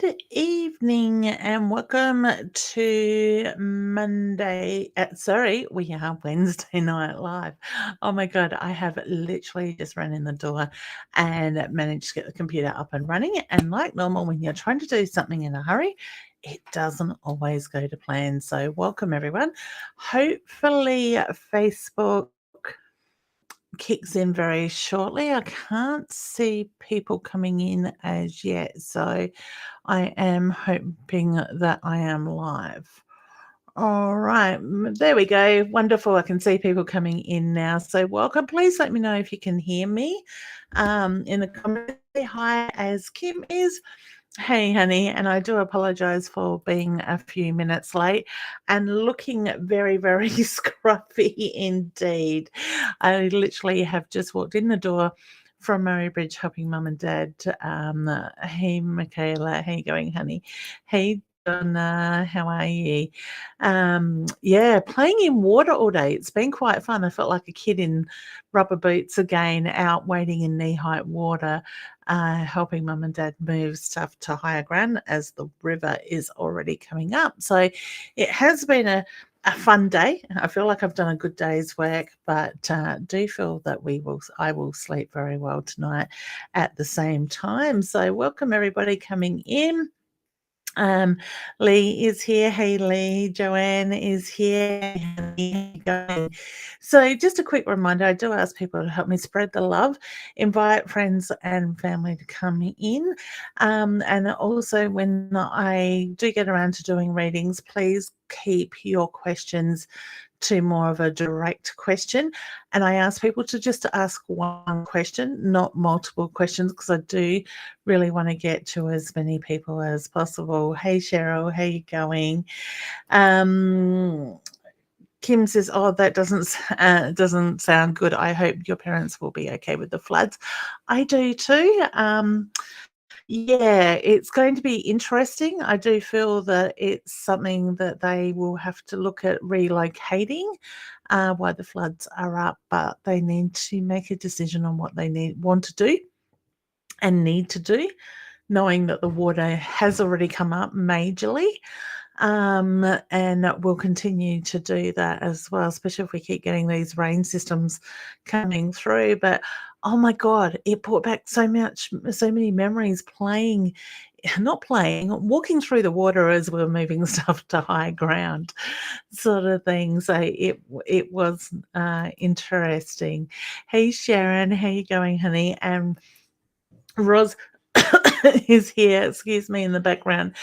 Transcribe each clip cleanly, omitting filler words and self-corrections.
Good evening and welcome to Monday. We are Wednesday Night Live. Oh my God, I have literally just run in the door and managed to get the computer up and running. And like normal, when you're trying to do something in a hurry, it doesn't always go to plan. So, welcome everyone. Hopefully, Facebook kicks in very shortly. I can't see people coming in as yet, so I am hoping that I am live. All right, there we go. Wonderful. I can see people coming in now. So, welcome. Please let me know if you can hear me in the comments. Say hi as Kim is. Hey, honey, and I do apologize for being a few minutes late and looking very, very scruffy indeed. I literally have just walked in the door from Marybridge helping mum and dad. Hey, Michaela, how you going, honey? Hey, Donna, how are you? Yeah, playing in water all day. It's been quite fun. I felt like a kid in rubber boots again, out wading in knee-height water, helping mum and dad move stuff to higher ground as the river is already coming up. So it has been a fun day. I feel like I've done a good day's work, but do feel that I will sleep very well tonight at the same time. So welcome everybody coming in. Lee is here. Hey, Lee. Joanne is here. How you going? So, just a quick reminder, I do ask people to help me spread the love, invite friends and family to come in. And also, when I do get around to doing readings, please keep your questions to more of a direct question. And I ask people to ask one question, not multiple questions, because I do really want to get to as many people as possible. Hey, Cheryl, how you going? Kim says, "Oh, that doesn't sound good. I hope your parents will be okay with the floods." I do too. Yeah, it's going to be interesting. I do feel that it's something that they will have to look at relocating while the floods are up, but they need to make a decision on what they want to do and need to do, knowing that the water has already come up majorly. And we'll continue to do that as well, especially if we keep getting these rain systems coming through. But oh my God, it brought back so many memories walking through the water as we were moving stuff to high ground, sort of thing. So it was interesting. Hey Sharon, how you going, honey? And Ros is here, excuse me, in the background,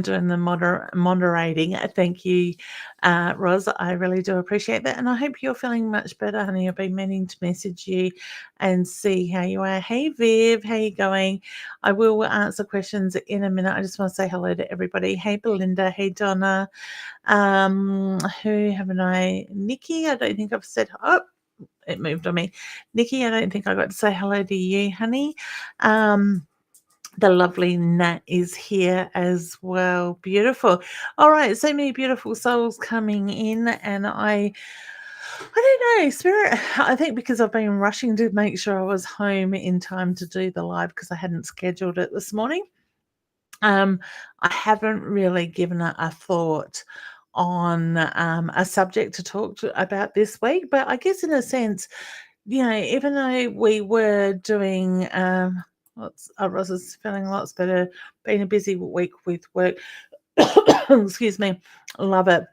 doing the moderating. Thank you, Ros. I really do appreciate that. And I hope you're feeling much better, honey. I've been meaning to message you and see how you are. Hey, Viv, how you going? I will answer questions in a minute. I just want to say hello to everybody. Hey, Belinda. Hey, Donna. Who haven't I? Nikki, I don't think I've said, oh, it moved on me. Nikki, I don't think I got to say hello to you, honey. The lovely Nat is here as well. Beautiful. All right, so many beautiful souls coming in, and I don't know, Spirit. I think because I've been rushing to make sure I was home in time to do the live because I hadn't scheduled it this morning. I haven't really given a thought on a subject to talk about this week, but I guess in a sense, even though we were doing Ross is feeling lots better, been a busy week with work. Excuse me, love it.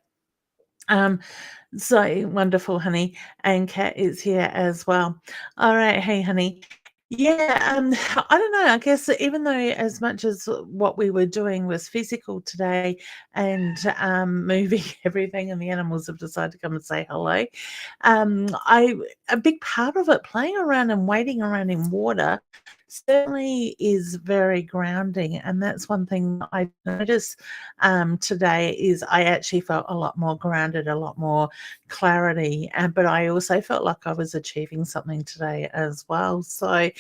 So wonderful, honey. And Kat is here as well. All right, hey, honey. Yeah, I don't know. I guess even though as much as what we were doing was physical today and moving everything, and the animals have decided to come and say hello, a big part of it, playing around and wading around in water, certainly is very grounding. And that's one thing I noticed today is I actually felt a lot more grounded, a lot more clarity, but I also felt like I was achieving something today as well. So, I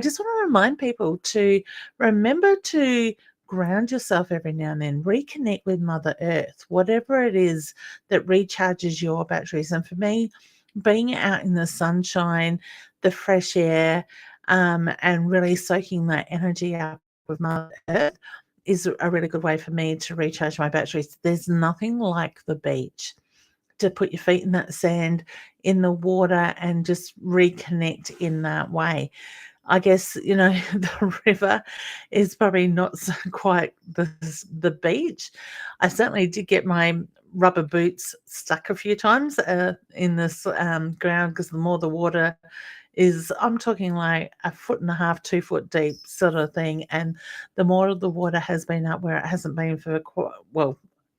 just want to remind people to remember to ground yourself every now and then, reconnect with Mother Earth, whatever it is that recharges your batteries. And for me, being out in the sunshine, the fresh air, and really soaking that energy up with Mother Earth is a really good way for me to recharge my batteries. There's nothing like the beach to put your feet in that sand, in the water, and just reconnect in that way. I guess, the river is probably not so quite the beach. I certainly did get my rubber boots stuck a few times, in this, ground, because the more the water is, I'm talking like a foot and a half, 2 foot deep sort of thing, and the more the water has been up where it hasn't been for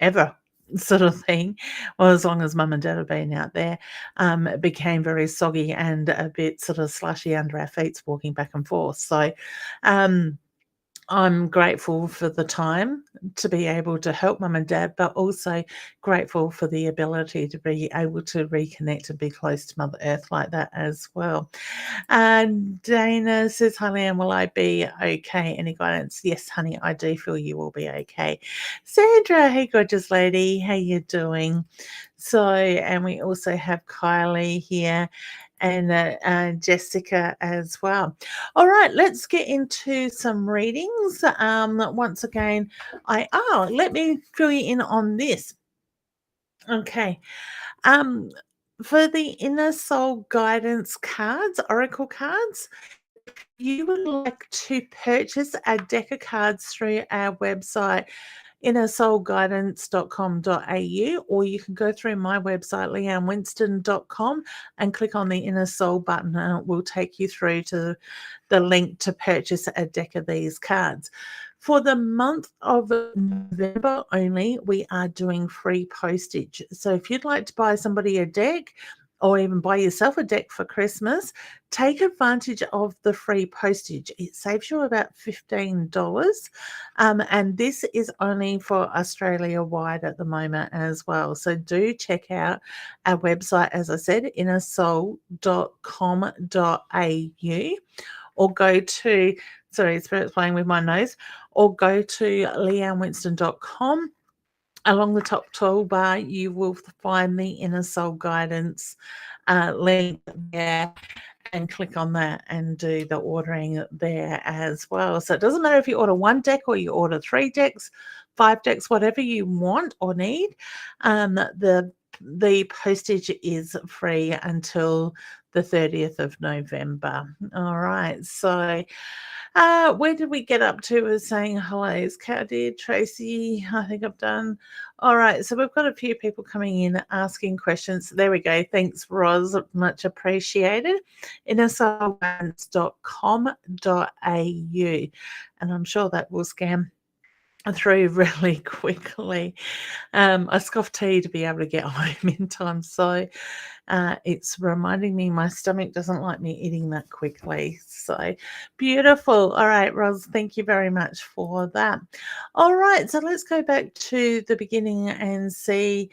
ever sort of thing, well, as long as mum and dad have been out there, it became very soggy and a bit sort of slushy under our feet walking back and forth. So, um, I'm grateful for the time to be able to help mum and dad, but also grateful for the ability to be able to reconnect and be close to Mother Earth like that as well. And Dana says, "Hi, Leanne, will I be okay? Any guidance?" Yes, honey, I do feel you will be okay. Sandra, hey, gorgeous lady, how you doing? So, and we also have Kylie here and Jessica as well. All right, let's get into some readings. Once again, let me fill you in on this. Okay. Um, for the Inner Soul Guidance cards, Oracle cards, you would like to purchase a deck of cards through our website, innersoulguidance.com.au, or you can go through my website, leannewinston.com, and click on the Inner Soul button, and it will take you through to the link to purchase a deck of these cards. For the month of November only, we are doing free postage. So if you'd like to buy somebody a deck, or even buy yourself a deck for Christmas, take advantage of the free postage. It saves you about $15. And this is only for Australia-wide at the moment as well. So do check out our website, as I said, innersoul.com.au, or go to, sorry, Spirit's playing with my nose, or go to leannewinston.com. Along the top toolbar, you will find the Inner Soul Guidance link there, and click on that and do the ordering there as well. So it doesn't matter if you order one deck or you order 3 decks, 5 decks, whatever you want or need. The postage is free until the 30th of November. All right. So where did we get up to with saying hello? Is Kat dear? Tracy, I think I've done. All right, so we've got a few people coming in asking questions. There we go. Thanks, Roz. Much appreciated. innersoulguidance.com.au. And I'm sure that will scan through really quickly. I scoffed tea to be able to get home in time. So it's reminding me my stomach doesn't like me eating that quickly. So beautiful. All right, Roz, thank you very much for that. All right, so let's go back to the beginning and see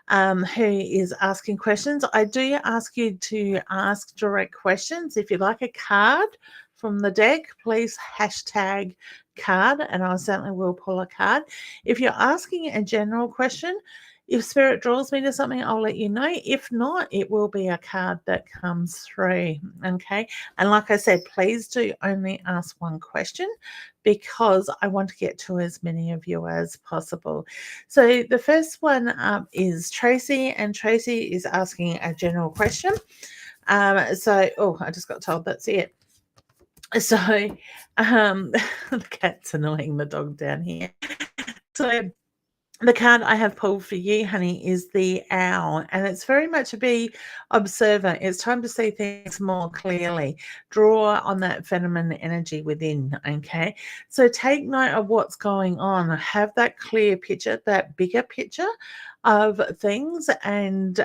who is asking questions. I do ask you to ask direct questions. If you like a card from the deck, please hashtag card, and I certainly will pull a card. If you're asking a general question, if Spirit draws me to something, I'll let you know. If not, it will be a card that comes through. Okay. And like I said, please do only ask one question, because I want to get to as many of you as possible. So the first one up is Tracy, and Tracy is asking a general question. I just got told that's it. So the cat's annoying the dog down here. So the card I have pulled for you, honey, is the Owl, and it's very much a be observant. It's time to see things more clearly. Draw on that feminine energy within, okay? So take note of what's going on. Have that clear picture, that bigger picture of things, and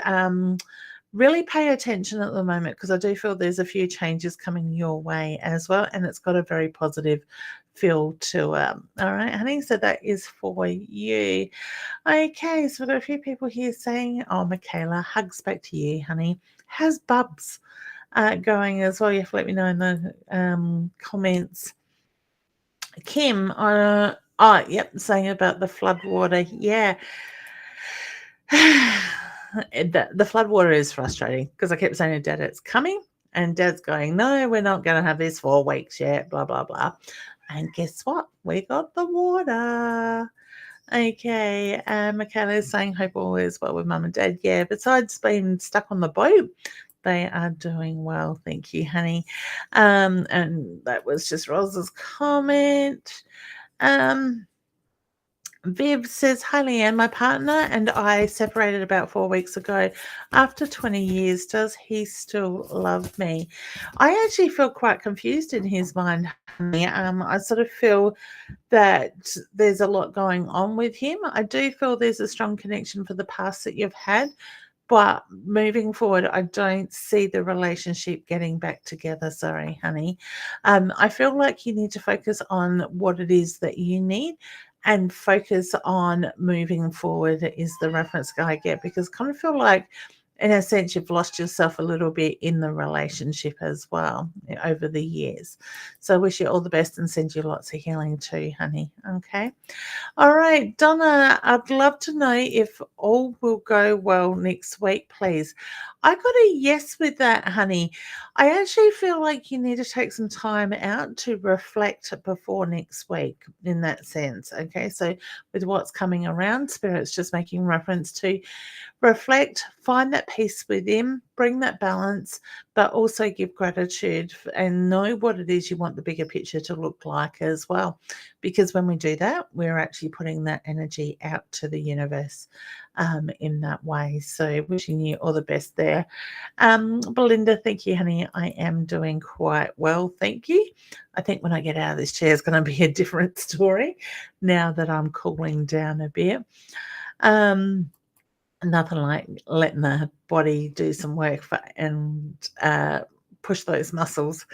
really pay attention at the moment, because I do feel there's a few changes coming your way as well, and it's got a very positive feel to it. All right, honey, so that is for you. Okay, so we've got a few people here saying, oh, Michaela, hugs back to you, honey. How's Bubs going as well? You have to let me know in the comments. Kim, yep, saying about the flood water. Yeah. The flood water is frustrating, because I kept saying to Dad it's coming, and Dad's going, no, we're not going to have this for weeks yet, blah blah blah. And guess what? We got the water. Okay, Michaela is saying, hope all is well with mum and dad. Yeah, besides being stuck on the boat, they are doing well. Thank you, honey. And that was just Rose's comment. Um, Viv says, hi Leanne, my partner and I separated about 4 weeks ago. After 20 years, does he still love me? I actually feel quite confused in his mind, honey. I sort of feel that there's a lot going on with him. I do feel there's a strong connection for the past that you've had, but moving forward, I don't see the relationship getting back together. Sorry, honey. I feel like you need to focus on what it is that you need and focus on moving forward is the reference I get, because I kind of feel like in a sense you've lost yourself a little bit in the relationship as well over the years. So I wish you all the best and send you lots of healing too, honey. Okay. All right, Donna, I'd love to know if all will go well next week, please. I got a yes with that, honey. I actually feel like you need to take some time out to reflect before next week in that sense. Okay, so with what's coming around, Spirit's just making reference to reflect, find that peace within, bring that balance, but also give gratitude and know what it is you want the bigger picture to look like as well. Because when we do that, we're actually putting that energy out to the universe in that way. So, wishing you all the best there. Belinda, thank you, honey. I am doing quite well. Thank you. I think when I get out of this chair, it's going to be a different story now that I'm cooling down a bit. Nothing like letting the body do some work and push those muscles.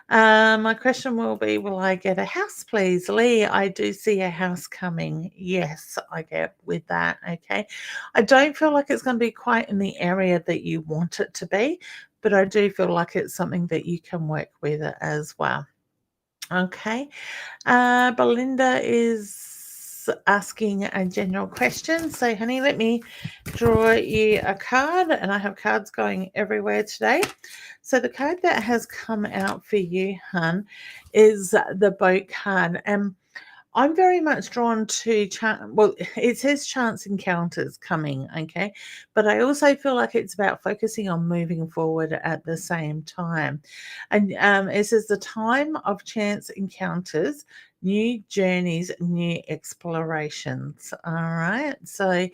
My question will be, will I get a house, please? Lee, I do see a house coming. Yes, I get with that. Okay. I don't feel like it's going to be quite in the area that you want it to be, but I do feel like it's something that you can work with as well. Okay. Belinda is asking a general question. So, honey, let me draw you a card, and I have cards going everywhere today. So, the card that has come out for you, hun, is the boat card. And I'm very much drawn to well, it says chance encounters coming, okay? But I also feel like it's about focusing on moving forward at the same time. And it says the time of chance encounters, new journeys, new explorations. All right. So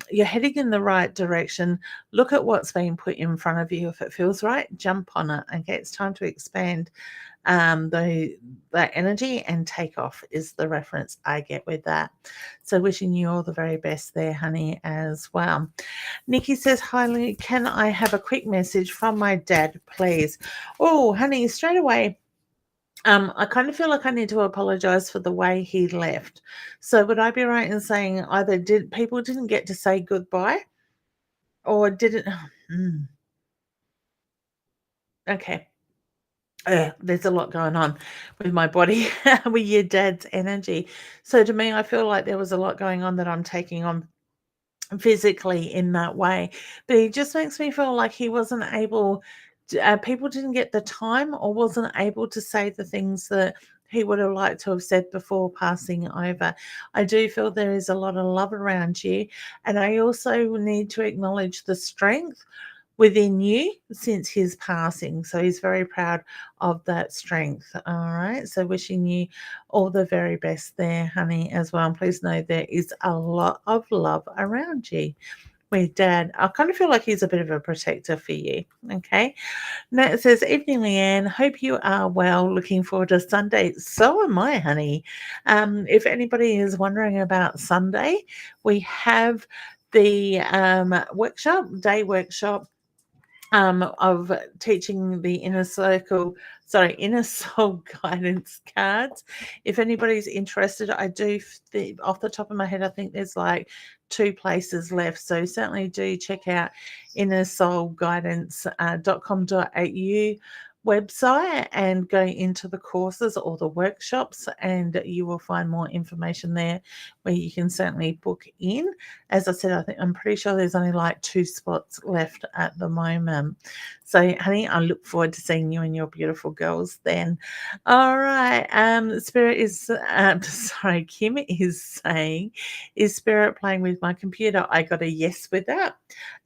you're heading in the right direction. Look at what's being put in front of you. If it feels right, jump on it. Okay. It's time to expand that energy and take off is the reference I get with that. So wishing you all the very best there, honey, as well. Nikki says, hi, Lee, can I have a quick message from my dad, please? Oh, honey, straight away. I kind of feel like I need to apologize for the way he left. So would I be right in saying either people didn't get to say goodbye or didn't? Okay. There's a lot going on with my body, with your dad's energy. So to me, I feel like there was a lot going on that I'm taking on physically in that way. But it just makes me feel like he wasn't able people didn't get the time or wasn't able to say the things that he would have liked to have said before passing over. I do feel there is a lot of love around you. And I also need to acknowledge the strength within you since his passing. So he's very proud of that strength. All right. So wishing you all the very best there, honey, as well. And please know there is a lot of love around you. With dad, I kind of feel like he's a bit of a protector for you. Okay. Now it says, evening, Leanne. Hope you are well. Looking forward to Sunday. So am I, honey. If anybody is wondering about Sunday, we have the day workshop of teaching the inner soul guidance cards. If anybody's interested, I do, off the top of my head, I think there's like 2 places left. So certainly do check out innersoulguidance.com.au website and go into the courses or the workshops, and you will find more information there where you can certainly book in. As I said, I'm pretty sure there's only like 2 spots left at the moment. So, honey, I look forward to seeing you and your beautiful girls then. All right. Spirit is sorry, Kim is saying, is Spirit playing with my computer? I got a yes with that.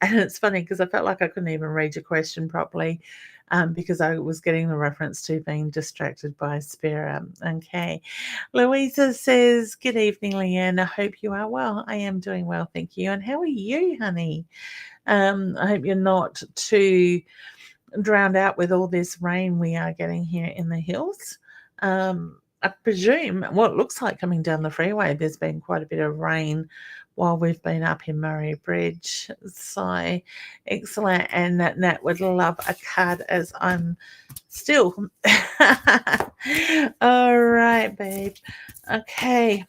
And it's funny because I felt like I couldn't even read your question properly. Because I was getting the reference to being distracted by Spirit. Okay. Louisa says, good evening, Leanne. I hope you are well. I am doing well, thank you. And how are you, honey? I hope you're not too drowned out with all this rain we are getting here in the hills. I presume what it looks like coming down the freeway, there's been quite a bit of rain while we've been up in Murray Bridge. So excellent. And Nat would love a card as I'm still. All right, babe. Okay.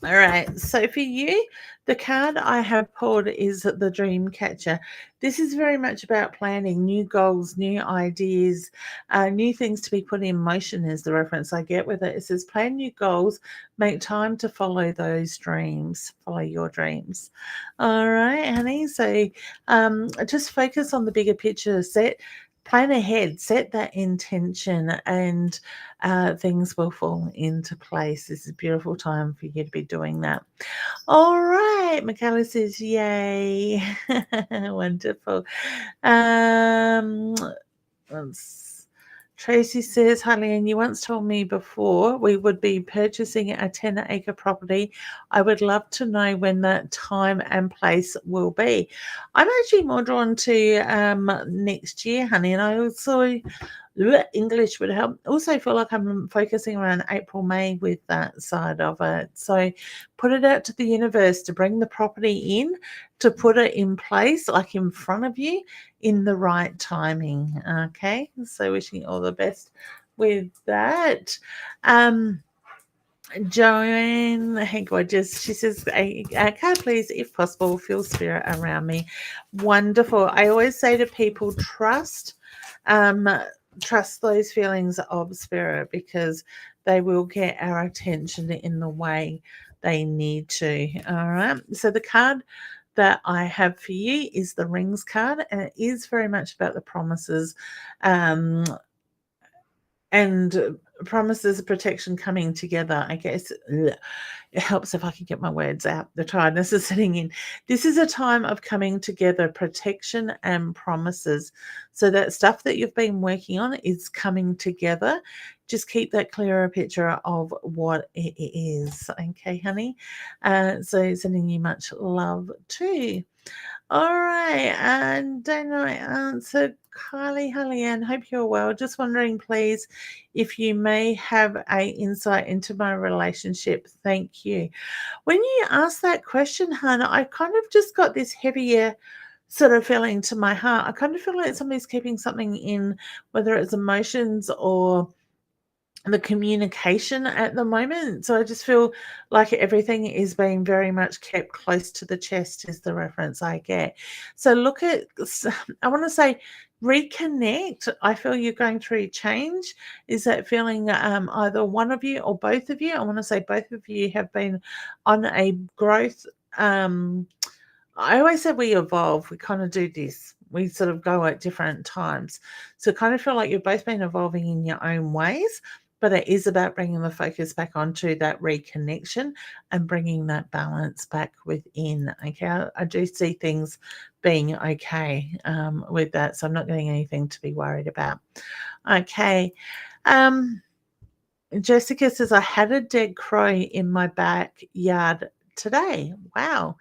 All right, so for you, the card I have pulled is the Dream Catcher. This is very much about planning new goals, new ideas, new things to be put in motion is the reference I get with it. It says plan new goals, make time to follow those dreams, follow your dreams. All right, honey, so just focus on the bigger picture, plan ahead, set that intention, and things will fall into place. This is a beautiful time for you to be doing that. All right, Michaela says, yay. Wonderful. Tracy says, hi, Leanne, you once told me before we would be purchasing a 10-acre property. I would love to know when that time and place will be. I'm actually more drawn to next year, honey, and I also English would help. Also feel like I'm focusing around April, May with that side of it. So put it out to the universe to bring the property in, to put it in place, like in front of you, in the right timing. Okay. So wishing you all the best with that. Joanne Hedges, she says, a card please, if possible, feel Spirit around me. Wonderful. I always say to people, trust those feelings of Spirit, because they will get our attention in the way they need to. All right. So the card that I have for you is the Rings card, and it is very much about the promises and promises of protection coming together. I guess it helps if I can get my words out. The tiredness is setting in. This is a time of coming together, protection and promises. So that stuff that you've been working on is coming together. Just keep that clearer picture of what it is. Okay, honey? So sending you much love too. All right, and don't I answer Kylie, Leanne, hope you're well. Just wondering, please, if you may have a insight into my relationship. Thank you. When you asked that question, Hannah, I kind of just got this heavier sort of feeling to my heart. I kind of feel like somebody's keeping something in, whether it's emotions or the communication at the moment. So I just feel like everything is being very much kept close to the chest is the reference I get. So look at, I want to say, reconnect. I feel you're going through change. Is that feeling either one of you or both of you? I want to say both of you have been on a growth. I always say we evolve. We kind of do this. We sort of go at different times. So kind of feel like you've both been evolving in your own ways, but it is about bringing the focus back onto that reconnection and bringing that balance back within. Okay, I do see things being okay with that, so I'm not getting anything to be worried about. Okay. Jessica says, I had a dead crow in my backyard today. Wow.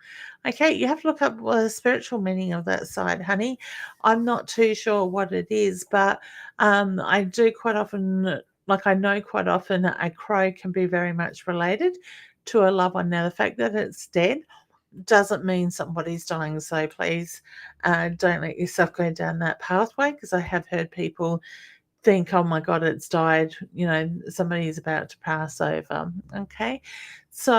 Okay, you have to look up the spiritual meaning of that side, honey. I'm not too sure what it is, but I do quite often, like I know quite often, a crow can be very much related to a loved one. Now, the fact that it's dead doesn't mean somebody's dying, so please don't let yourself go down that pathway, because I have heard people think, oh my God, it's died, somebody is about to pass over. Okay. So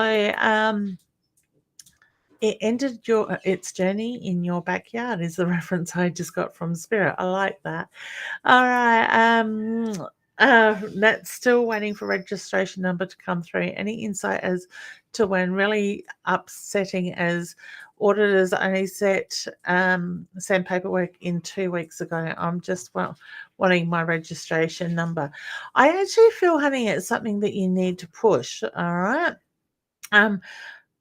it ended its journey in your backyard is the reference I just got from Spirit. I like that. All right. That's still waiting for registration number to come through. Any insight as to when? Really upsetting as auditors only send paperwork in 2 weeks ago. I'm just wanting my registration number. I actually feel, honey, it's something that you need to push. All right. Um,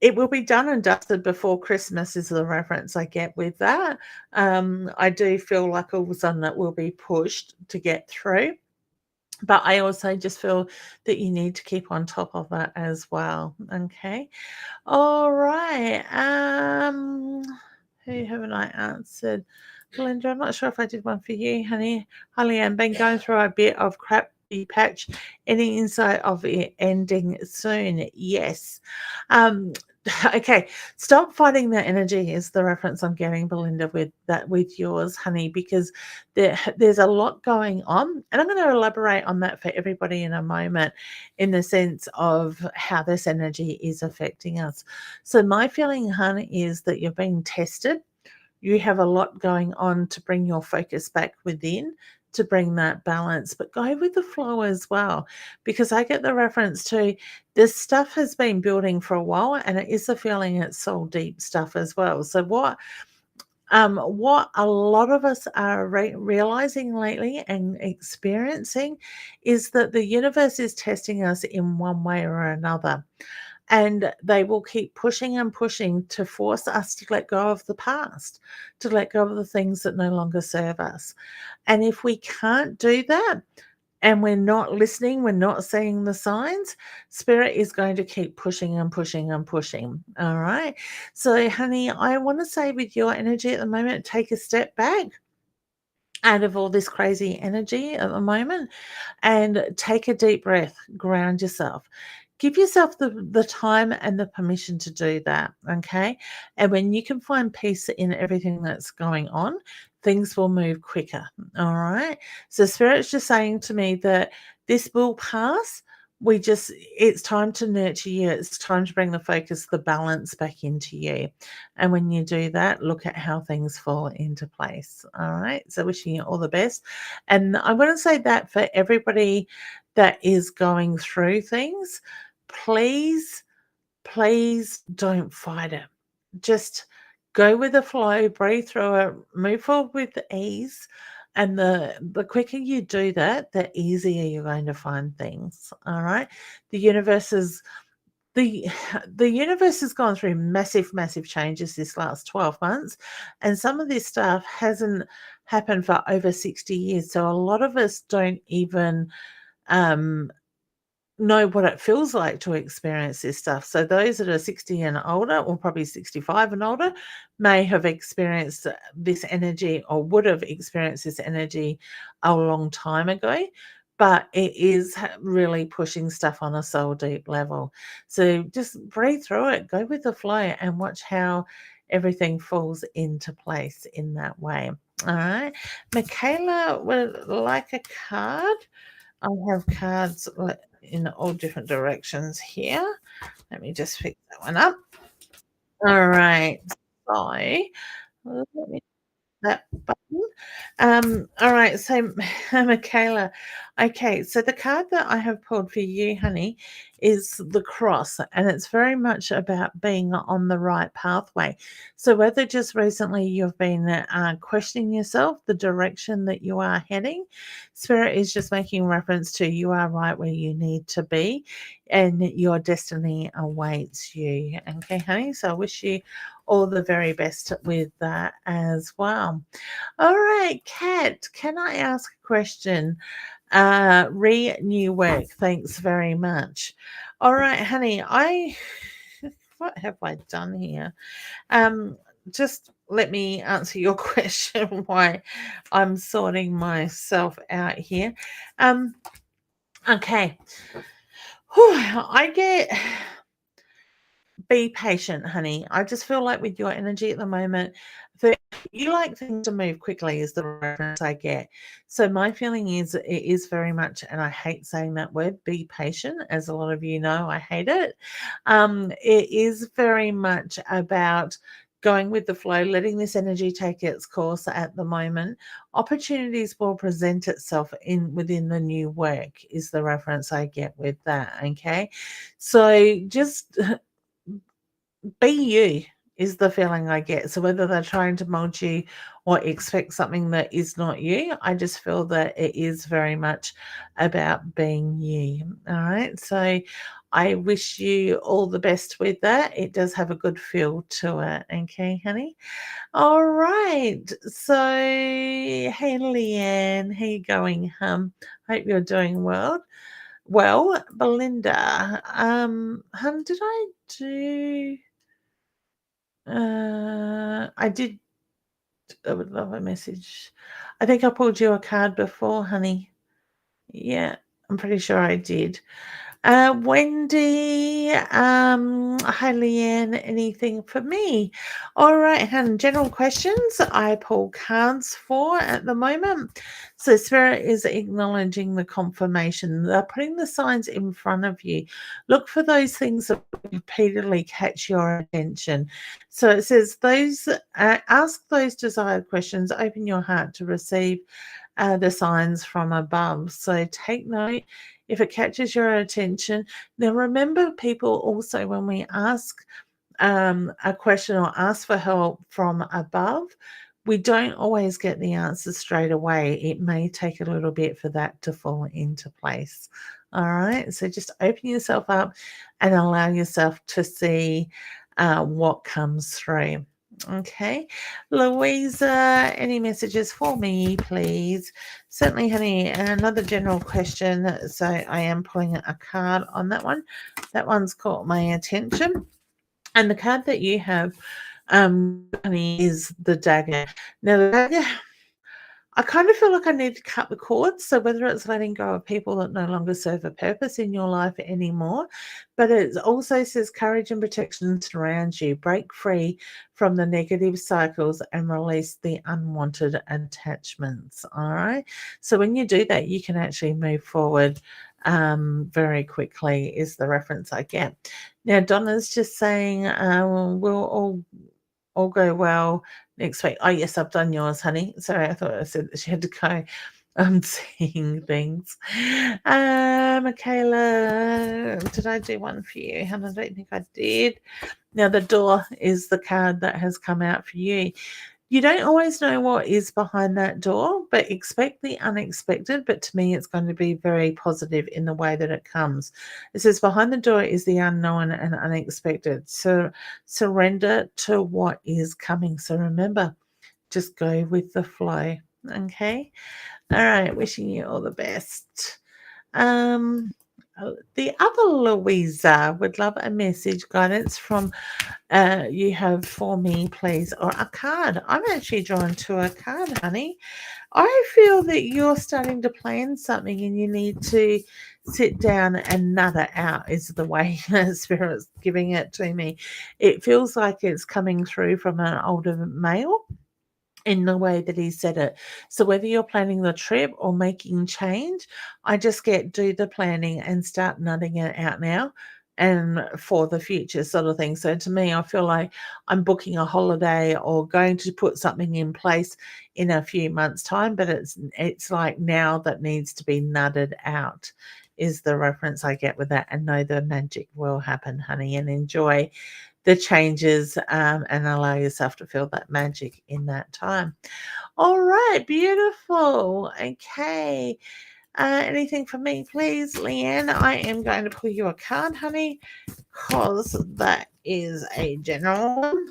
it will be done and dusted before Christmas is the reference I get with that. I do feel like all of a sudden it will be pushed to get through. But I also just feel that you need to keep on top of it as well. Okay. All right. Who haven't I answered? Belinda, I'm not sure if I did one for you, honey. Leanne, been going through a bit of crappy patch. Any insight of it ending soon? Yes. Um, okay. Stop fighting that energy is the reference I'm getting, Belinda, with yours, honey, because there's a lot going on. And I'm going to elaborate on that for everybody in a moment in the sense of how this energy is affecting us. So my feeling, hun, is that you're being tested. You have a lot going on to bring your focus back within, to bring that balance, but go with the flow as well. Because I get the reference to this stuff has been building for a while, and it is a feeling it's soul deep stuff as well. So what a lot of us are realizing lately and experiencing is that the universe is testing us in one way or another. And they will keep pushing and pushing to force us to let go of the past, to let go of the things that no longer serve us. And if we can't do that, and we're not listening, we're not seeing the signs, spirit is going to keep pushing and pushing and pushing. All right. So, honey, I want to say with your energy at the moment, take a step back out of all this crazy energy at the moment and take a deep breath, ground yourself. Give yourself the time and the permission to do that, okay? And when you can find peace in everything that's going on, things will move quicker, all right? So Spirit's just saying to me that this will pass. It's time to nurture you. It's time to bring the focus, the balance back into you. And when you do that, look at how things fall into place, all right? So wishing you all the best. And I want to say that for everybody that is going through things, please, please don't fight it. Just go with the flow, breathe through it, move forward with ease. And the quicker you do that, the easier you're going to find things. All right. The universe is the the universe has gone through massive, massive changes this last 12 months. And some of this stuff hasn't happened for over 60 years. So a lot of us don't even um know what it feels like to experience this stuff. So those that are 60 and older, or probably 65 and older, may have experienced this energy or would have experienced this energy a long time ago. But it is really pushing stuff on a soul deep level. So just breathe through it, go with the flow, and watch how everything falls into place in that way. All right. Michaela would like a card. I have cards in all different directions here. Let me just pick that one up. All right. So let me that button. All right, so Michaela, okay, so the card that I have pulled for you, honey, is the cross, and it's very much about being on the right pathway. So whether just recently you've been questioning yourself, the direction that you are heading, Spirit is just making reference to you are right where you need to be, and your destiny awaits you. Okay, honey. So I wish you all the very best with that as well. All right, Kat, can I ask a question? Renew work. Thanks very much. All right, honey, what have I done here? Just let me answer your question why I'm sorting myself out here. Okay. I get be patient, honey. I just feel like with your energy at the moment, you like things to move quickly is the reference I get. So my feeling is it is very much, and I hate saying that word, be patient, as a lot of you know, I hate it. It is very much about going with the flow, letting this energy take its course at the moment. Opportunities will present itself in within the new work is the reference I get with that. Okay. So just be you is the feeling I get. So whether they're trying to mold you or expect something that is not you, I just feel that it is very much about being you. All right. So I wish you all the best with that. It does have a good feel to it. Okay, honey. All right. So hey Leanne, how you going? Hope you're doing well. Well, Belinda, did I do I did. I would love a message. I think I pulled you a card before, honey. Yeah, I'm pretty sure I did. Wendy, hi Leanne, anything for me? All right, hun, general questions I pull cards for at the moment. So Spirit is acknowledging the confirmation. They're putting the signs in front of you. Look for those things that repeatedly catch your attention. So it says those ask those desired questions, open your heart to receive the signs from above. So take note if it catches your attention. Now, remember, people also, when we ask a question or ask for help from above, we don't always get the answer straight away. It may take a little bit for that to fall into place. All right. So just open yourself up and allow yourself to see what comes through. Okay. Louisa, any messages for me, please? Certainly, honey. And another general question. So I am pulling a card on that one. That one's caught my attention. And the card that you have, honey, is the dagger. Now, the dagger, I kind of feel like I need to cut the cords. So whether it's letting go of people that no longer serve a purpose in your life anymore, but it also says courage and protection surrounds you. Break free from the negative cycles and release the unwanted attachments. All right. So when you do that, you can actually move forward very quickly is the reference I get. Now Donna's just saying we'll all go well next week. Oh, yes, I've done yours, honey. Sorry, I thought I said that she had to go. I'm seeing things. Michaela, did I do one for you? Hannah, I don't think I did. Now, the door is the card that has come out for you. You don't always know what is behind that door, but expect the unexpected. But to me, it's going to be very positive in the way that it comes. It says, behind the door is the unknown and unexpected. So surrender to what is coming. So remember, just go with the flow. Okay. All right. Wishing you all the best. The other Louisa would love a message guidance from you have for me, please, or a card. I'm actually drawn to a card, honey. I feel that you're starting to plan something and you need to sit down and nut it out, is the way Spirit's giving it to me. It feels like it's coming through from an older male in the way that he said it. So whether you're planning the trip or making change, I just get do the planning and start nutting it out now and for the future sort of thing. So to me, I feel like I'm booking a holiday or going to put something in place in a few months' time, but it's like now that needs to be nutted out is the reference I get with that. And know the magic will happen, honey, and enjoy the changes and allow yourself to feel that magic in that time. All right, beautiful. Okay. Anything for me, please, Leanne? I am going to pull you a card, honey, because that is a general one.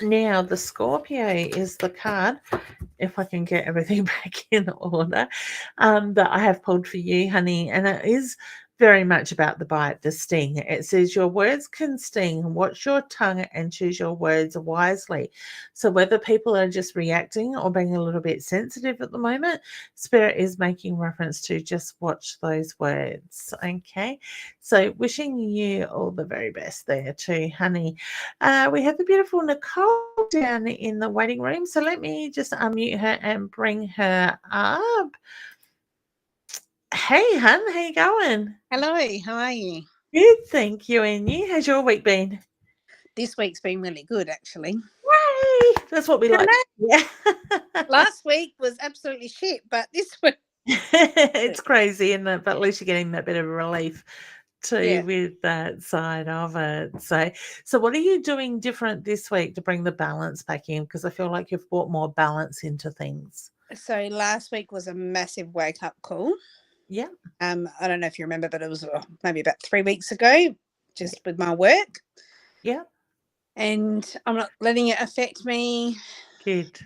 Now, the Scorpio is the card, if I can get everything back in order, that I have pulled for you, honey. And it is very much about the bite, the sting. It says your words can sting. Watch your tongue and choose your words wisely. So whether people are just reacting or being a little bit sensitive at the moment, Spirit is making reference to just watch those words. Okay. So wishing you all the very best there too, honey. We have the beautiful Nicole down in the waiting room. So let me just unmute her and bring her up. Hey, hun, how you going? Hello, how are you? Good, thank you. And you? How's your week been? This week's been really good, actually. Yay! That's what we I like. know Yeah. last week was absolutely shit, but this week, It's crazy, isn't it? But at least you're getting that bit of relief too yeah. with that side of it. So what are you doing different this week to bring the balance back in? Because I feel like you've brought more balance into things. So last week was a massive wake up call. Yeah. I don't know if you remember, but it was maybe about 3 weeks ago, just with my work, Yeah. and I'm not letting it affect me. Good.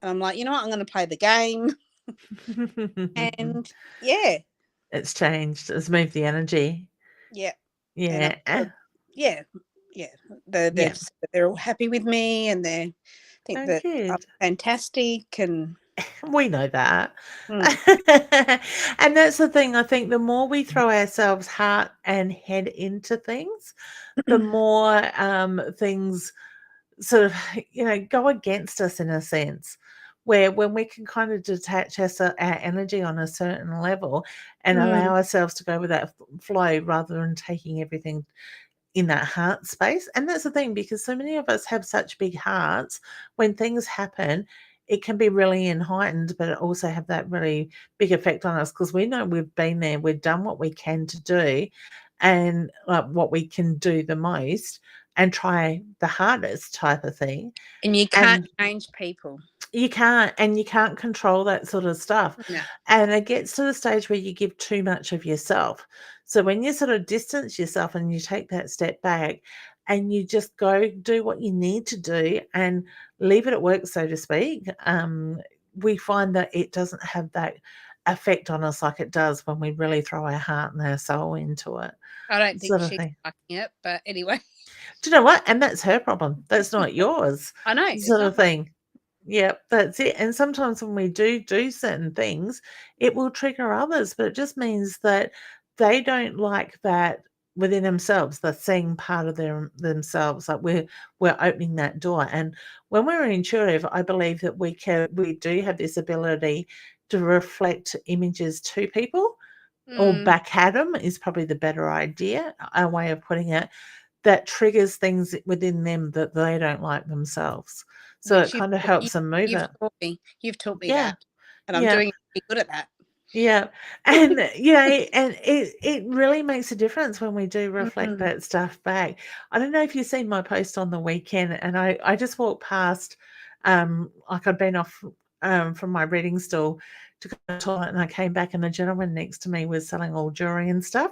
And I'm like, you know what? I'm going to play the game, and yeah, It's changed. It's moved the energy. yeah, and Yeah. yeah, yeah. Yeah. They're all happy with me, and they think Oh, that I'm good. fantastic, and We know that. mm, And that's the thing. I think the more we throw ourselves heart and head into things, the more things sort of, go against us in a sense. Where when we can kind of detach our energy on a certain level and mm, allow ourselves to go with that flow rather than taking everything in that heart space. And that's the thing, because so many of us have such big hearts. When things happen, it can be really heightened, but it also have that really big effect on us because we know we've been there, we've done what we can to do, and what we can do the most, and try the hardest type of thing. and you can't And change people. you can't control that sort of stuff. No, And it gets to the stage where you give too much of yourself. So when you sort of distance yourself and you take that step back and you just go do what you need to do and leave it at work, so to speak, we find that it doesn't have that effect on us like it does when we really throw our heart and our soul into it, I don't think sort of she's thing. liking it, but anyway, Do you know what? And that's her problem. That's not yours, I know it's sort of not my. thing. Yep, that's it. And sometimes when we do certain things, it will trigger others, but it just means that they don't like that within themselves, the seeing part of themselves. Like we're opening that door. And when we're intuitive, I believe that we do have this ability to reflect images to people or Mm, back at them is probably the better idea, a way of putting it, that triggers things within them that they don't like themselves. So which it kind of helps them move you've it. taught me. You've taught me Yeah. that, and I'm Yeah. doing pretty good at that. Yeah. And and it really makes a difference when we do reflect Mm, that stuff back. I don't know if you've seen my post on the weekend, and I just walked past, like I'd been off from my reading stall to go to the toilet, and I came back and the gentleman next to me was selling all jewelry and stuff.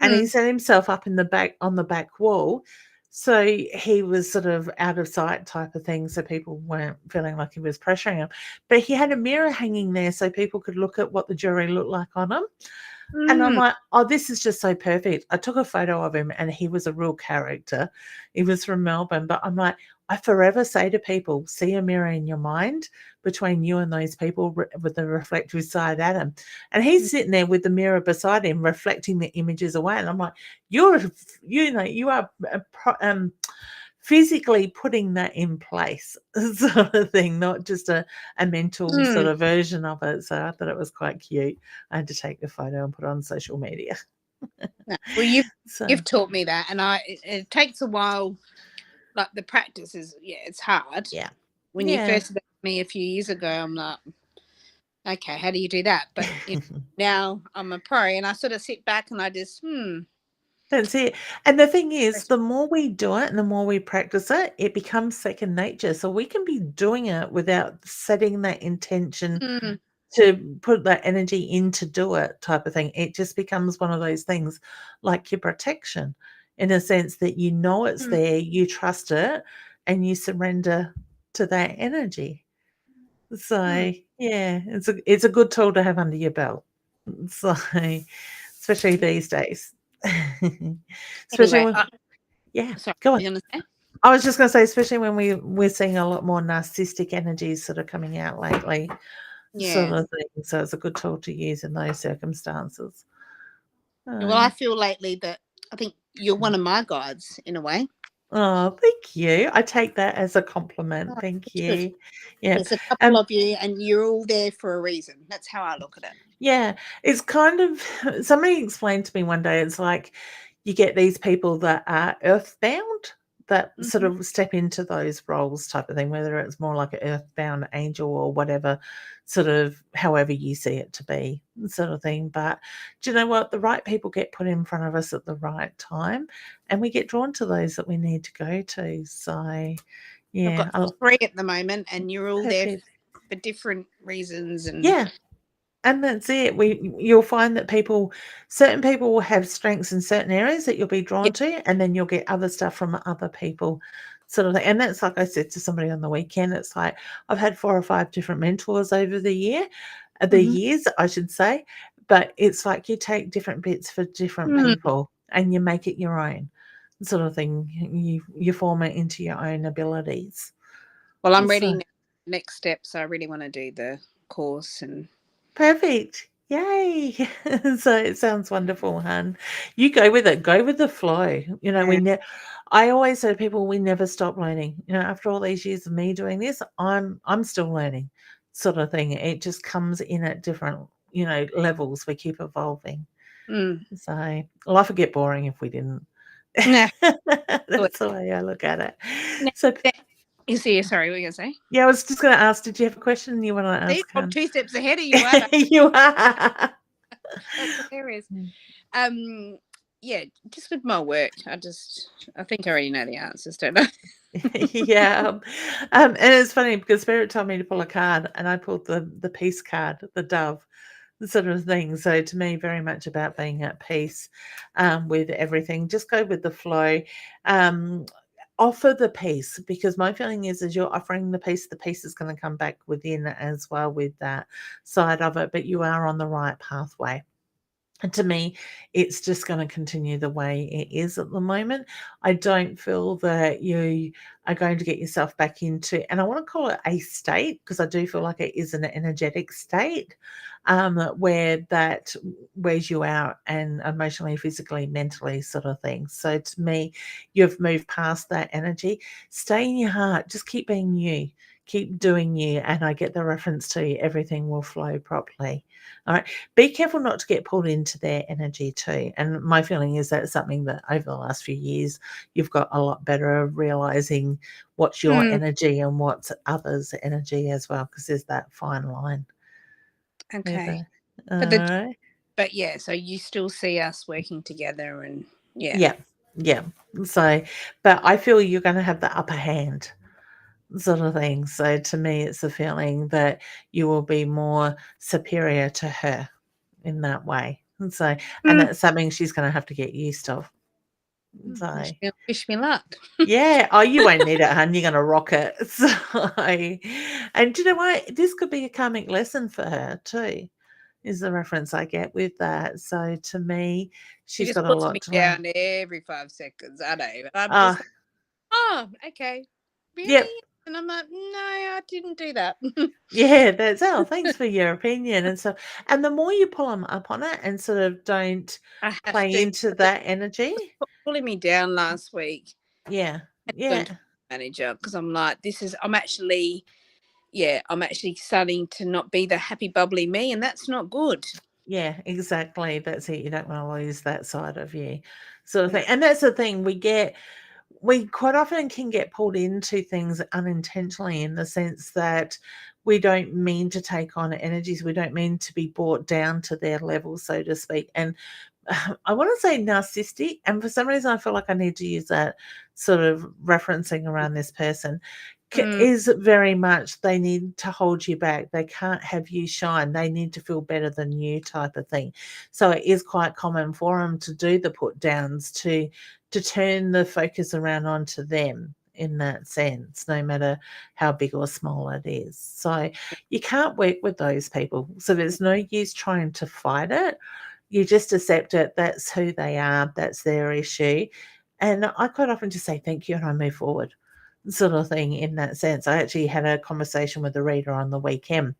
And he mm, set himself up in the back on the back wall. So he was sort of out of sight type of thing. So people weren't feeling like he was pressuring him. But he had a mirror hanging there so people could look at what the jewelry looked like on him. And I'm mm. like, "Oh, this is just so perfect." I took a photo of him and he was a real character. He was from Melbourne, but I'm like, I forever say to people, see a mirror in your mind between you and those people with the reflective side at him. And he's sitting there with the mirror beside him, reflecting the images away. And I'm like, you are physically putting that in place, sort of thing, not just a mental sort Mm. of version of it. So I thought it was quite cute. I had to take the photo and put it on social media. No. Well, you've So taught me that, and it takes a while. Like the practice is, yeah, it's hard. yeah. When you Yeah. first did it to me a few years ago, I'm like, okay, how do you do that? But now I'm a pro, and I sort of sit back and I just That's it. And the thing is, the more we do it and the more we practice it, it becomes second nature. So we can be doing it without setting that intention mm, to put that energy in to do it, type of thing. It just becomes one of those things like your protection, in a sense that you know it's mm, there, you trust it, and you surrender to that energy. So mm. yeah, it's a good tool to have under your belt. So it's especially these days. Especially Anyway, when, yeah, sorry, go what on. were you going to say? I was just going to say, especially when we're seeing a lot more narcissistic energies sort of coming out lately, sort Yeah. of thing. So it's a good tool to use in those circumstances. Well, I Um, feel lately that I think you're one of my guides in a way. oh, thank you. I take that as a compliment. Oh, Thank that's good. you. Yeah. There's a couple Um, of you, and you're all there for a reason. That's how I look at it. Yeah, it's kind of somebody explained to me one day, it's like you get these people that are earthbound that sort Hmm. of step into those roles type of thing, whether it's more like an earthbound angel or whatever, sort of however you see it to be, sort of thing. But do you know what? The right people get put in front of us at the right time, and we get drawn to those that we need to go to. So, I've yeah, got three at the moment, and you're all there perfect. for different reasons. And Yeah, and that's it. You'll find that certain people will have strengths in certain areas that you'll be yeah. drawn to, and then you'll get other stuff from other people, sort of thing. And that's like I said to somebody on the weekend. It's like I've had 4 or 5 different mentors over the Hmm. years, I should say. But it's like you take different bits for different Mm. people, and you make it your own, sort of thing. You form it into your own abilities. Well, I'm ready So. now. Next step, so I really want to do the course. And Perfect. Yay. So it sounds wonderful, hun. You go with it. Go with the flow. yeah. I always say to people, we never stop learning. After all these years of me doing this, I'm still learning, sort of thing. It just comes in at different, levels. We keep evolving. Mm. So life would get boring if we didn't. Nah, good. That's the way I look at it. Now, So you see, sorry, what were you going to say? yeah, I was just gonna ask, did you have a question you want to See, ask, I'm hun? 2 steps ahead of you, aren't I? You are. That's hilarious. Um, yeah, just with my work, I think I already know the answers, don't I? Yeah. And it's funny because Spirit told me to pull a card, and I pulled the peace card, the dove, sort of thing. So to me, very much about being at peace with everything. Just go with the flow. Um, Offer the peace, because my feeling is as you're offering the peace is going to come back within as well with that side of it. But you are on the right pathway. And to me, it's just going to continue the way it is at the moment. I don't feel that you are going to get yourself back into, and I want to call it a state, because I do feel like it is an energetic state, where that wears you out, and emotionally, physically, mentally, sort of thing. So to me, you've moved past that energy. Stay in your heart. Just keep being you. Keep doing you. And I get the reference to everything will flow properly. All right, be careful not to get pulled into their energy too. And my feeling is that it's something that over the last few years you've got a lot better of realizing what's your Mm, energy and what's others' energy as well, because there's that fine line with okay. it. But All right. but yeah, so you still see us working together, and yeah. Yeah. Yeah. So, but I feel you're going to have the upper hand, sort of thing. So to me, it's a feeling that you will be more superior to her in that way. And so, and Mm, that's something she's going to have to get used of. So, wish me luck. yeah. Oh, you won't need it, hun. You're gonna rock it. So, and do you know what? This could be a karmic lesson for her too, is the reference I get with that. So to me, She she's got just a puts lot me to learn. down every 5 seconds. I know, but I'm just Ah, like, oh, okay, yep. really? And I'm like, no, I didn't do that. Yeah, that's oh, thanks for your opinion. And the more you pull them up on it and sort of don't I have play to. into that energy, Pulling me down last week. yeah, I yeah. went to my manager because I'm like, I'm actually, yeah, I'm actually starting to not be the happy, bubbly me, and that's not good. Yeah, exactly. That's it. You don't want to lose that side of you, sort of No. thing. And that's the thing we quite often can get pulled into things unintentionally, in the sense that we don't mean to take on energies. We don't mean to be brought down to their level, so to speak. And I want to say narcissistic. And for some reason, I feel like I need to use that sort of referencing around this person. Mm, Is very much they need to hold you back. They can't have you shine. They need to feel better than you, type of thing. So it is quite common for them to do the put downs, to turn the focus around onto them in that sense, no matter how big or small it is. So you can't work with those people. So there's no use trying to fight it. You just accept it. That's who they are. That's their issue. And I quite often just say thank you and I move forward, sort of thing in that sense. I actually had a conversation with a reader on the weekend,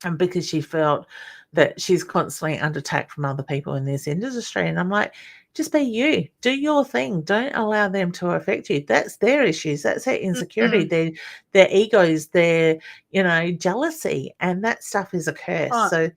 and because she felt that she's constantly under attack from other people in this industry. And I'm like, just be you, do your thing. Don't allow them to affect you. That's their issues. That's their insecurity, Mm-mm. their egos, their, jealousy. And that stuff is a curse. Oh, So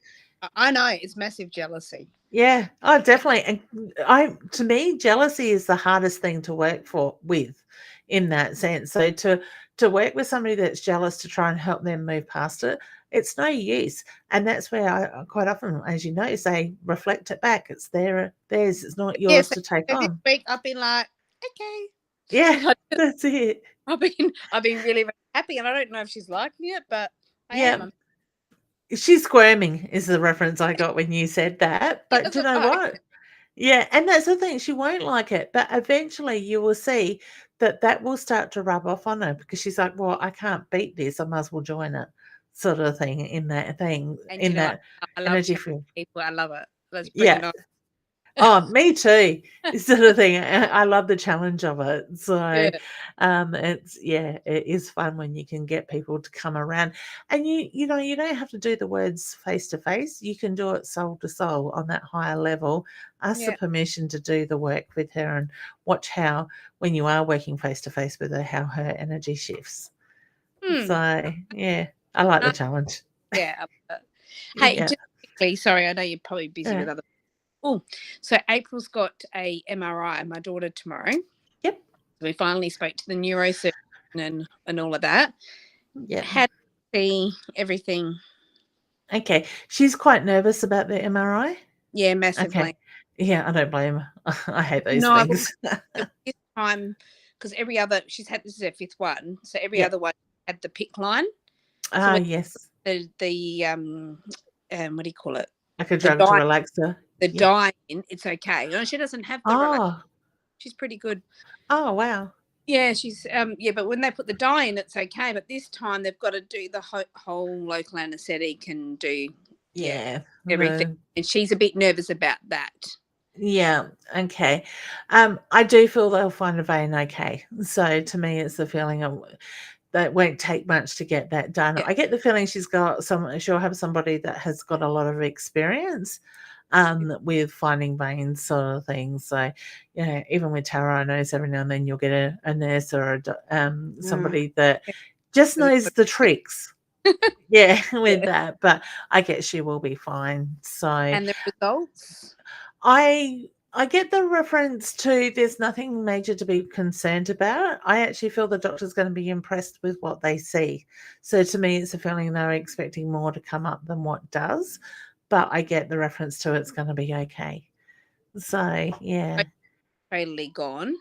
I know it's massive jealousy. yeah, oh, definitely. And to me, jealousy is the hardest thing to work with in that sense. So to work with somebody that's jealous to try and help them move past it, it's no use. And that's where I quite often, as you know, say reflect it back. It's theirs. It's not Yeah, yours so, to take so this on. week I've been like, okay. Yeah, Like, that's it. I've been really, really happy, and I don't know if she's liking it, but I Yeah. am. She's squirming is the reference I got when you said that. She But do you doesn't know like what? it. Yeah, and that's the thing, she won't like it, but eventually you will see that that will start to rub off on her because she's like, "Well, I can't beat this, I might as well join it," sort of thing And in that I love energy challenging field. people. I love it. Let's bring Yeah. it on. Oh, me too, sort of thing. I love the challenge of it. So, Yeah, it is fun when you can get people to come around, and you don't have to do the words face to face. You can do it soul to soul on that higher level. Ask the yeah. permission to do the work with her, and watch how when you are working face to face with her, how her energy shifts. Hmm. So, yeah, I like the Uh, challenge. yeah. I love it. Hey, Yeah, just quickly, sorry, I know you're probably busy yeah, with other. Oh, so April's got a MRI, my daughter, tomorrow. yep, We finally spoke to the neurosurgeon and all of that. yep. Had to see everything. Okay, she's quite nervous about the MRI. Yeah, Okay. massively. Yeah, I don't blame her. I hate those No, things. this time, because every other, she's had, this is her fifth one, so every Yep. other one had the PIC line. So Ah, when yes. the what do you call it? Like a The drug to dye, relax her. the Yep. dye in, it's okay. No, she doesn't have the relax. Oh. She's pretty good. Oh, wow. Yeah, she's yeah, but when they put the dye in, it's okay. But this time they've got to do the whole local anaesthetic and do yeah Yeah. everything, The and she's a bit nervous about that. yeah, okay. I do feel they'll find a vein okay. So to me, it's the feeling of that won't take much to get that done. Yeah, I get the feeling she'll have somebody that has got a lot of experience with finding veins sort of thing. So, even with tarot, I notice every now and then you'll get a nurse or mm, somebody that just knows the tricks. Yeah, with yeah. that. But I guess she will be fine. So And the results. I get the reference to there's nothing major to be concerned about. I actually feel the doctor's going to be impressed with what they see. So to me, it's a feeling they're expecting more to come up than what does. But I get the reference to it's going to be okay. So yeah. Totally gone.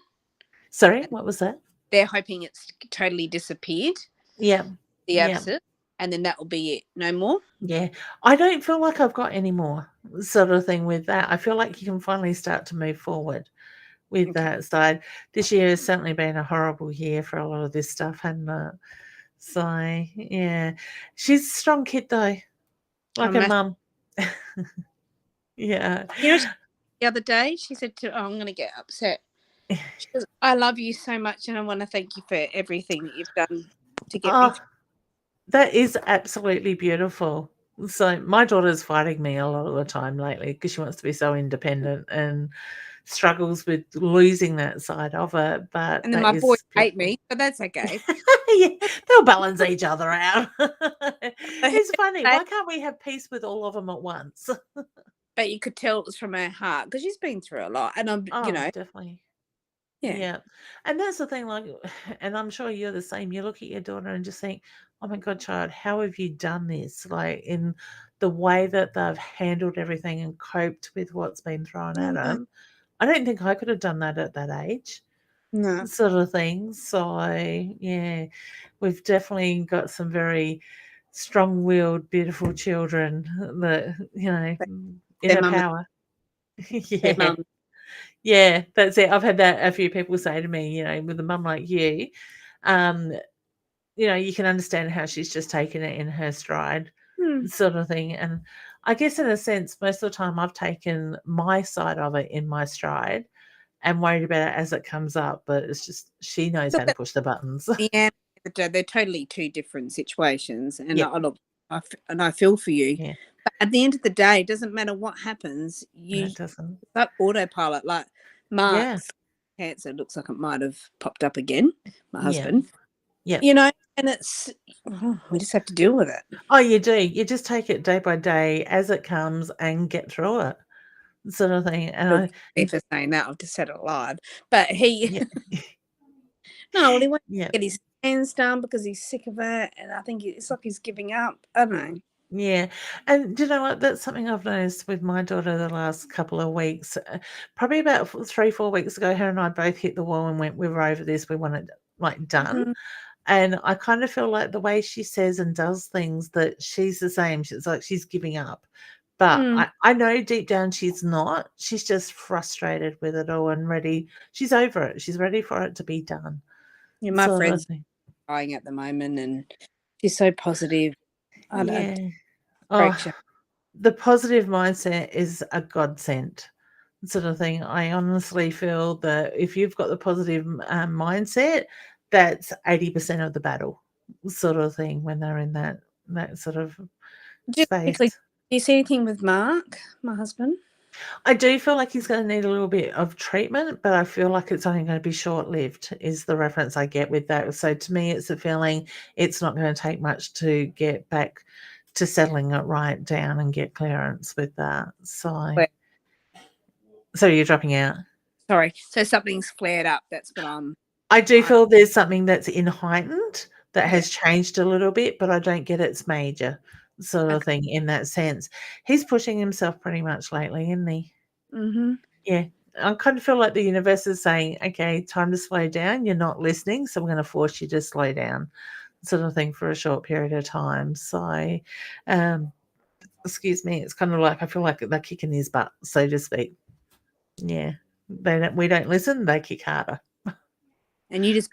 Sorry, And what was that? they're hoping it's totally disappeared, Yeah. the Yeah. abscess, and then that will be it. No more. Yeah. I don't feel like I've got any more sort of thing with that. I feel like you can finally start to move forward with Okay. that side. This year has certainly been a horrible year for a lot of this stuff, hasn't it? So, yeah. She's a strong kid though, like I'm her mass- mum. Yeah. the other day she said to, oh, I'm going to get upset. She goes, I love you so much, and I want to thank you for everything that you've done to get me Oh, through. that is absolutely beautiful. So my daughter's fighting me a lot of the time lately because she wants to be so independent and struggles with losing that side of it, but And then that my boys is hate beautiful. me, but that's okay. Yeah, they'll balance each other out. But It's funny, why can't we have peace with all of them at once? you could tell it was from her heart because she's been through a lot, and I'm, Oh, definitely. yeah, Yeah. And that's the thing, like, and I'm sure you're the same. You look at your daughter and just think, oh my God, child, how have you done this? Like, in the way that they've handled everything and coped with what's been thrown at no, them. I don't think I could have done that at that age, no, sort of thing. So, yeah, we've definitely got some very strong willed, beautiful children that, their inner mum, power. their Yeah. mum. Yeah, that's it. I've had that a few people say to me, with a mum like you, um, you can understand how she's just taken it in her stride, Hmm. sort of thing. And I guess in a sense, most of the time I've taken my side of it in my stride and worried about it as it comes up, but it's just she knows how Look to at push the buttons. the end. They're totally two different situations, and Yeah, I look, I feel for you. yeah. But at the end of the day, it doesn't matter what happens. No, You it doesn't. it's like autopilot. Like Yeah, Mark's cancer looks like it might have popped up again. My yeah, husband, yeah. you know, and we just have to deal with it. Oh, you do. You just take it day by day as it comes and get through it, sort of thing. And Feel I, bad for saying that. I've just said it live, but he yeah, no, well, he wants yeah. to get his hands done because he's sick of it, and I think it's like he's giving up. I don't know. Yeah, and do you know what? That's something I've noticed with my daughter the last couple of weeks. Probably about 3, 4 weeks ago, her and I both hit the wall and went, "We were over this. We want it like done." Mhm. And I kind of feel like the way she says and does things that she's the same. She's like she's giving up, but Mm. I know deep down she's not. She's just frustrated with it all and ready. She's over it. She's ready for it to be done. Yeah, my Sort of friend's thing. crying at the moment, and she's so positive. I Yeah. Oh, breaks your the positive mindset is a godsend. Sort of thing. I honestly feel that if you've got the positive mindset, that's 80% of the battle, sort of thing. When they're in that sort of Just space, quickly, do you see anything with Mark, my husband? I do feel like he's going to need a little bit of treatment, but I feel like it's only going to be short lived. Is the reference I get with that. So to me, it's a feeling it's not going to take much to get back to settling it right down and get clearance with that. Where, So you're dropping out. sorry, so something's flared up. That's what I do I feel there's something that's in heightened that yeah. has changed a little bit, but I don't get it's major sort of Okay. thing in that sense. He's pushing himself pretty much lately, isn't he? Mm-hmm. Yeah. I kind of feel like the universe is saying, okay, time to slow down. You're not listening, so I'm going to force you to slow down, sort of thing, for a short period of time. So, um, excuse me, it's kind of like I feel like they're kicking his butt, so to speak. Yeah. We don't listen, they kick harder. And you just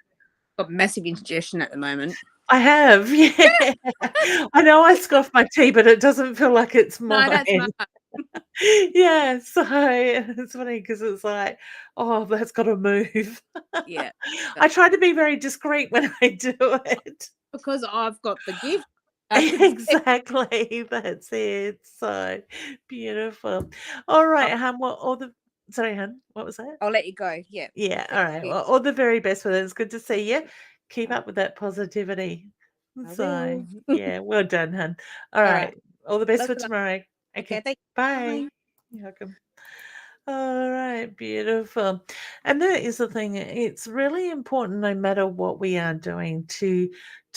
got massive indigestion at the moment. I have, yeah. I know I scoff my tea, but it doesn't feel like it's No, mine. that's Mark. Yeah, so it's funny because it's like, "Oh, that's gotta move." Yeah, I try to be very discreet when I do it. because I've got the gift. I can say, Exactly, that's it. So beautiful. Alright, hon, well, all the sorry, hon, what was that? I'll let you go. Yeah, Yeah, thank alright. you. Well, all the very best with it. It's good to see you. Keep up with that positivity. I So, will. yeah, well done, hun. All right. Alright. All the best Look, for tomorrow. okay. Okay. Thank you. Bye. Bye. You're welcome. All right, beautiful. And that is the thing. It's really important, no matter what we are doing, to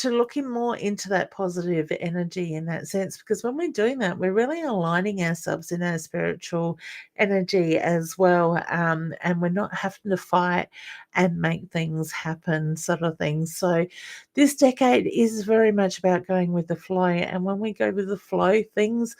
looking more into that positive energy in that sense. Because when we're doing that, we're really aligning ourselves in our spiritual energy as well. And we're not having to fight and make things happen, sort of thing. So this decade is very much about going with the flow. And when we go with the flow, things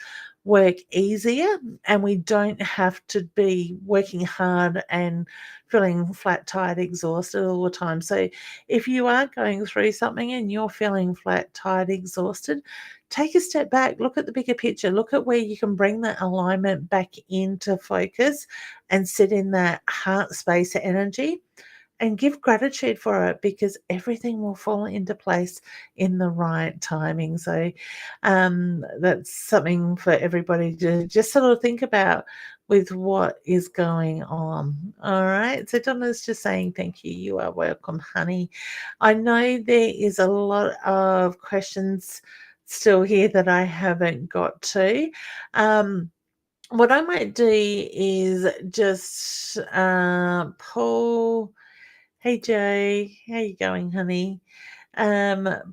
work easier and we don't have to be working hard and feeling flat, tired, exhausted all the time. So, if you are going through something and you're feeling flat, tired, exhausted, take a step back, look at the bigger picture, look at where you can bring that alignment back into focus and sit in that heart space energy and give gratitude for it because everything will fall into place in the right timing. So that's something for everybody to just sort of think about with what is going on. All right. So Donna's just saying thank you. You are welcome, honey. I know there is a lot of questions still here that I haven't got to. What I might do is just pull. Hey Joe, how you going, honey?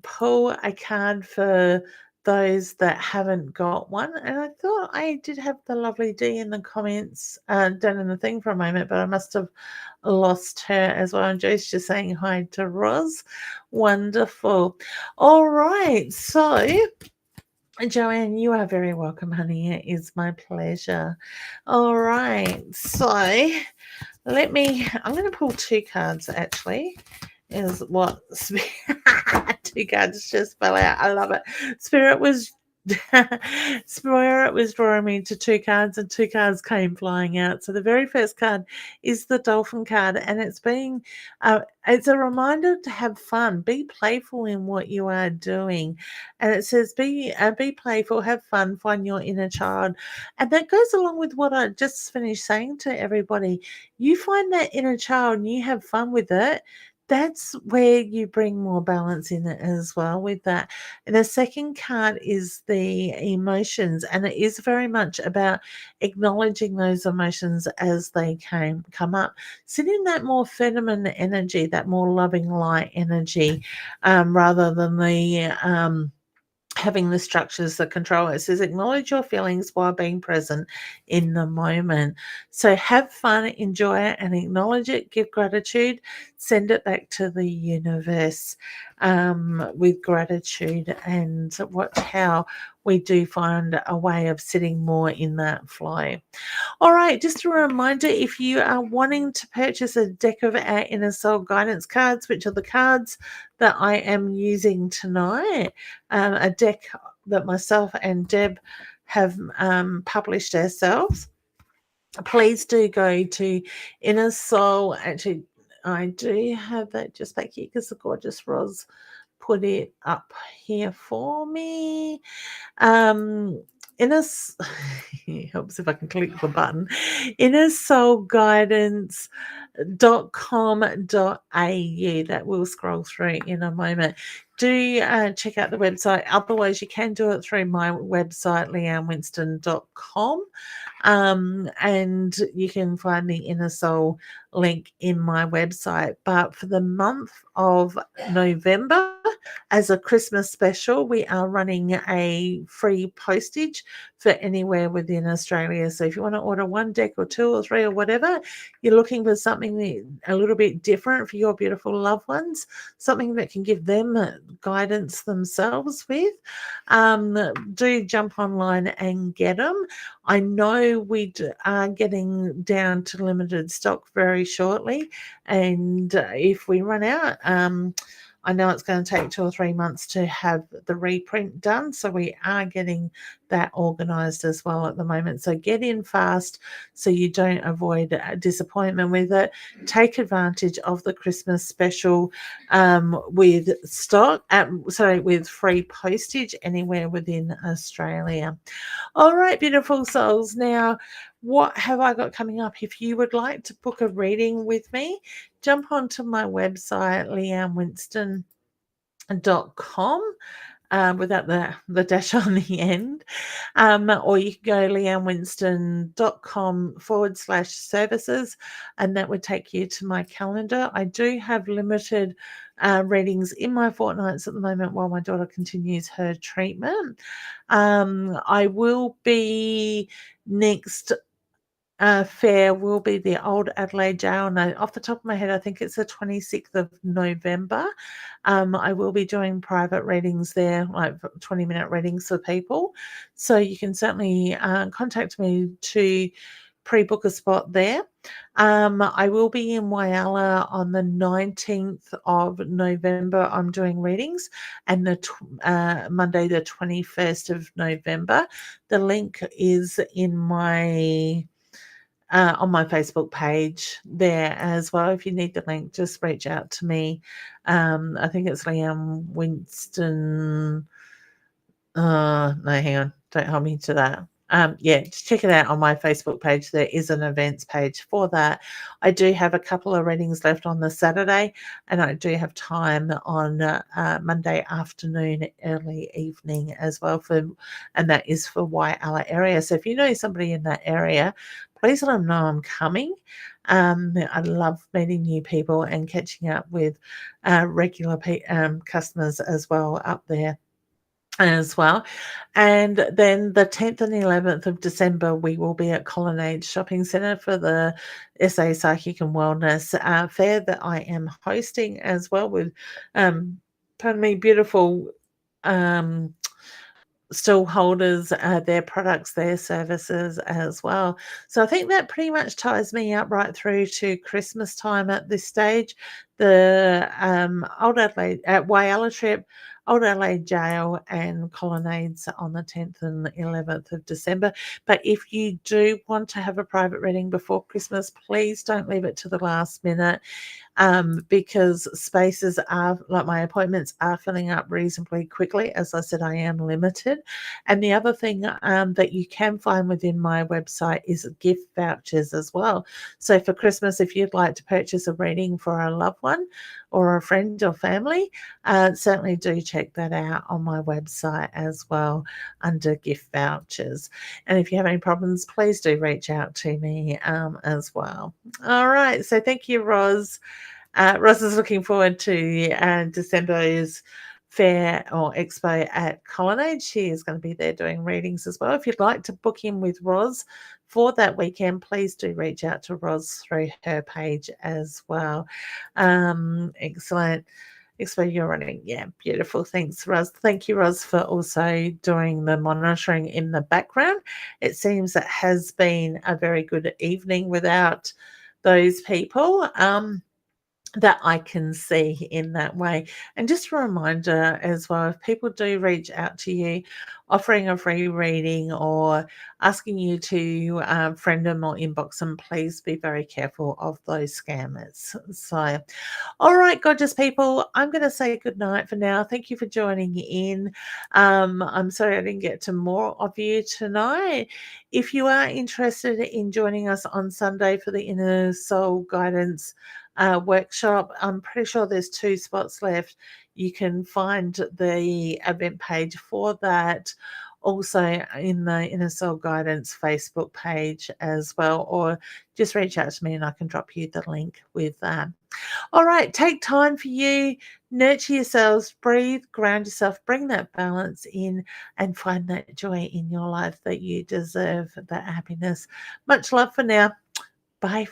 Pull a card for those that haven't got one. And I thought I did have the lovely D in the comments down in the thing for a moment, but I must have lost her as well. And Joe's just saying hi to Roz. Wonderful. All right. So Joanne, you are very welcome, honey. It is my pleasure. All right. So I'm going to pull two cards actually. Is what two cards just fell out. I love it. Spirit was Spirit was drawing me to two cards, and two cards came flying out. So the very first card is the Dolphin card, and it's a reminder to have fun, be playful in what you are doing, and it says be playful, have fun, find your inner child, and that goes along with what I just finished saying to everybody. You find that inner child, and you have fun with it. That's where you bring more balance in it as well with that. The second card is the emotions, and it is very much about acknowledging those emotions as they come up. Sit in that more feminine energy, that more loving light energy, rather than the having the structures that control it. It says acknowledge your feelings while being present in the moment. So have fun, enjoy it, and acknowledge it. Give gratitude, send it back to the universe with gratitude, and watch how we do find a way of sitting more in that flow. All right, just a reminder, if you are wanting to purchase a deck of our Inner Soul Guidance cards, which are the cards that I am using tonight, a deck that myself and Deb have published ourselves, please do go to Inner Soul. Actually, I do have that just back here because the gorgeous Roz put it up here for me. In a helps if I can click the button. innersoulguidance.com.au. That will scroll through in a moment. Do check out the website. Otherwise, you can do it through my website, leannewinston.com. And you can find the Inner Soul link in my website. But for the month of November, as a Christmas special, we are running a free postage for anywhere within Australia. So if you want to order one deck or two or three or whatever, you're looking for something a little bit different for your beautiful loved ones, something that can give them guidance themselves with, do jump online and get them. I know we are getting down to limited stock very shortly, and if we run out, I know it's going to take 2 or 3 months to have the reprint done, so we are getting that organised as well at the moment. So get in fast so you don't avoid disappointment with it. Take advantage of the Christmas special with with free postage anywhere within Australia. All right, beautiful souls. Now, what have I got coming up? If you would like to book a reading with me, jump onto my website, leannewinston.com, without the dash on the end. Or you can go leannewinston.com/services, and that would take you to my calendar. I do have limited readings in my fortnights at the moment while my daughter continues her treatment. I will be next fair will be the Old Adelaide Jail. No, off the top of my head, I think it's the 26th of November. I will be doing private readings there, like 20-minute readings for people. So you can certainly contact me to pre-book a spot there. I will be in Whyalla on the 19th of November. I'm doing readings, and Monday, the 21st of November. The link is in my on my Facebook page there as well. If you need the link, just reach out to me. I think it's Leanne Winston. No, hang on. Don't hold me to that. Yeah, just check it out on my Facebook page. There is an events page for that. I do have a couple of readings left on the Saturday, and I do have time on Monday afternoon, early evening as well and that is for Whyalla area. So if you know somebody in that area, please let them know I'm coming. I love meeting new people and catching up with regular customers as well up there as well. And then the 10th and 11th of December, we will be at Colonnade Shopping Centre for the SA Psychic and Wellness fair that I am hosting as well with, beautiful stall holders, their products, their services as well. So I think that pretty much ties me up right through to Christmas time at this stage. The Old Adelaide at Whyalla trip, Old Adelaide Jail and Colonnades on the 10th and 11th of December. But if you do want to have a private reading before Christmas, please don't leave it to the last minute, because spaces are, like my appointments are filling up reasonably quickly. As I said, I am limited. And the other thing that you can find within my website is gift vouchers as well. So for Christmas, if you'd like to purchase a reading for a loved one or a friend or family, certainly do check that out on my website as well under gift vouchers. And if you have any problems, please do reach out to me as well. All right. So thank you, Roz. Roz is looking forward to December's fair or expo at Colonnade. She is going to be there doing readings as well. If you'd like to book in with Roz for that weekend, please do reach out to Roz through her page as well. Excellent. Expo you're running. Yeah, beautiful. Thanks, Roz. Thank you, Roz, for also doing the monitoring in the background. It seems it has been a very good evening without those people. That I can see in that way. And just a reminder as well, if people do reach out to you offering a free reading or asking you to friend them or inbox them, please be very careful of those scammers. So, all right, gorgeous people, I'm going to say good night for now. Thank you for joining in. I'm sorry I didn't get to more of you tonight. If you are interested in joining us on Sunday for the Inner Soul Guidance workshop, I'm pretty sure there's 2 spots left. You can find the event page for that also in the Inner Soul Guidance Facebook page as well, or just reach out to me and I can drop you the link with that. All right, take time for you, nurture yourselves, breathe, ground yourself, bring that balance in and find that joy in your life that you deserve, that happiness. Much love for now. Bye.